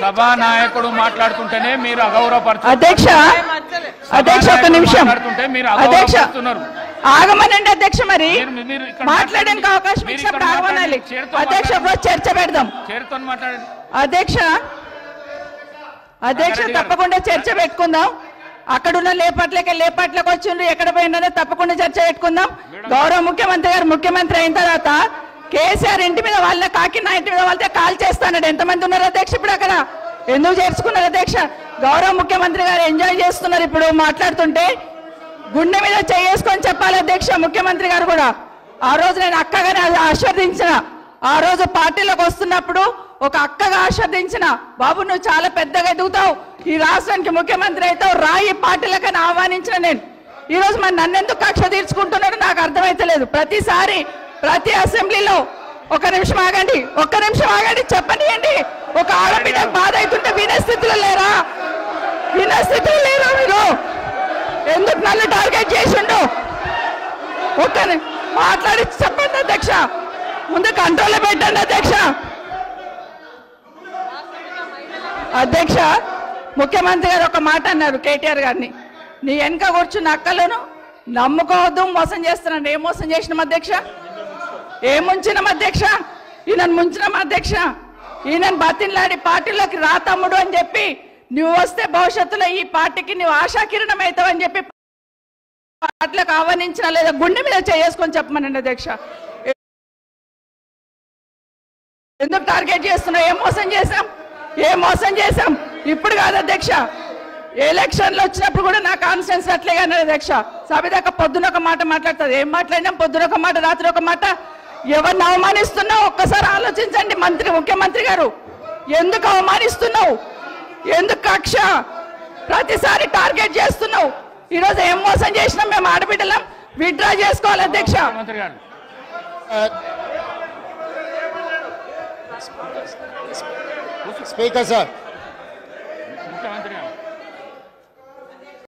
సభా నాయకుడు మాట్లాడుతుంటేనే మీరు అగౌరవపరుస్తున్నారు. అధ్యక్ష అధ్యక్ష ఒక నిమిషం అధ్యక్ష ఆగమనండి అధ్యక్ష. మరి మాట్లాడడానికి అవకాశం ఇచ్చినప్పుడు ఆగమనాలి అధ్యక్ష. చర్చ పెడదాం అధ్యక్ష. అధ్యక్ష తప్పకుండా చర్చ పెట్టుకుందాం. అక్కడున్న లేపట్లకు వచ్చిండ్రు, ఎక్కడ పోయినా తప్పకుండా చర్చ పెట్టుకుందాం. గౌరవ ముఖ్యమంత్రి గారు ముఖ్యమంత్రి అయిన తర్వాత కేసీఆర్ ఇంటి మీద వాళ్ళ కాకినా ఇంటి మీద వాళ్ళతో కాల్ చేస్తాడు. ఎంతమంది ఉన్నారు అధ్యక్ష ఇప్పుడు అక్కడ? ఎందుకు చేర్చుకున్నారు అధ్యక్ష? గౌరవ ముఖ్యమంత్రి గారు ఎంజాయ్ చేస్తున్నారు. ఇప్పుడు మాట్లాడుతుంటే గుండె మీద చేసుకొని చెప్పాలి అధ్యక్ష. ముఖ్యమంత్రి గారు కూడా ఆ రోజు నేను అక్కగానే ఆశీర్వదించిన, ఆ రోజు పార్టీలోకి వస్తున్నప్పుడు ఒక అక్కగా ఆశీర్వదించిన, బాబు నువ్వు చాలా పెద్దగా ఎదుగుతావు, ఈ రాష్ట్రానికి ముఖ్యమంత్రి అవుతావు, రాయి పార్టీలకని ఆహ్వానించిన నేను. ఈ రోజు మరి నన్నెందుకు కక్ష తీర్చుకుంటున్నాడు నాకు అర్థమైతలేదు. ప్రతిసారి ప్రతి అసెంబ్లీలో ఒక్క నిమిషం ఆగండి చెప్పనియండి. ఒక ఆడబిడ్డ బాధ అవుతుంటే వినే స్థితిలో లేరా? మీరు ఎందుకు నన్ను టార్గెట్ చేసిండు? ఒక్క మాట్లాడి చెప్పండి అధ్యక్ష. ముందు కంట్రోల్లో పెట్టండి అధ్యక్ష. అధ్యక్ష ముఖ్యమంత్రి గారు ఒక మాట అన్నారు కేటీఆర్ గారిని, నీ వెనక కూర్చున్న అక్కలను నమ్ముకోవద్దు, మోసం చేస్తున్నాడు. ఏం మోసం చేసినాం అధ్యక్ష? ఏం ముంచినాం అధ్యక్ష? ఈయనను ముంచినాం అధ్యక్ష. ఈయనను బతిన్లాడి పార్టీలోకి రా తమ్ముడు అని చెప్పి, నువ్వు వస్తే భవిష్యత్తులో ఈ పార్టీకి నువ్వు ఆశాకిరణం అవుతావు అని చెప్పి పార్టీలకు ఆహ్వానించిన లేదా గుండె మీద చేసుకొని చెప్పమనండి అధ్యక్ష. ఎందుకు టార్గెట్ చేస్తున్నావు? ఏం మోసం చేశాం? ఇప్పుడు కాదు అధ్యక్ష, ఎలక్షన్లు వచ్చినప్పుడు కూడా నా కాన్ఫిడెన్స్ అట్లే అన్నారు అధ్యక్ష. సభ దాకా పొద్దున ఒక మాట మాట్లాడుతుంది. ఏం మాట్లాడినాం? పొద్దున ఒక మాట, రాత్రి ఒక మాట. ఎవరిని అవమానిస్తున్నావు ఒక్కసారి ఆలోచించండి ముఖ్యమంత్రి గారు. ఎందుకు అవమానిస్తున్నావు? ఎందుకు కక్ష? ప్రతిసారి టార్గెట్ చేస్తున్నావు. ఈరోజు ఏం మోసం చేసినాం? మేము ఆడబిడ్డలం విత్డ్రా చేసుకోవాలి అధ్యక్ష. Speaker sir,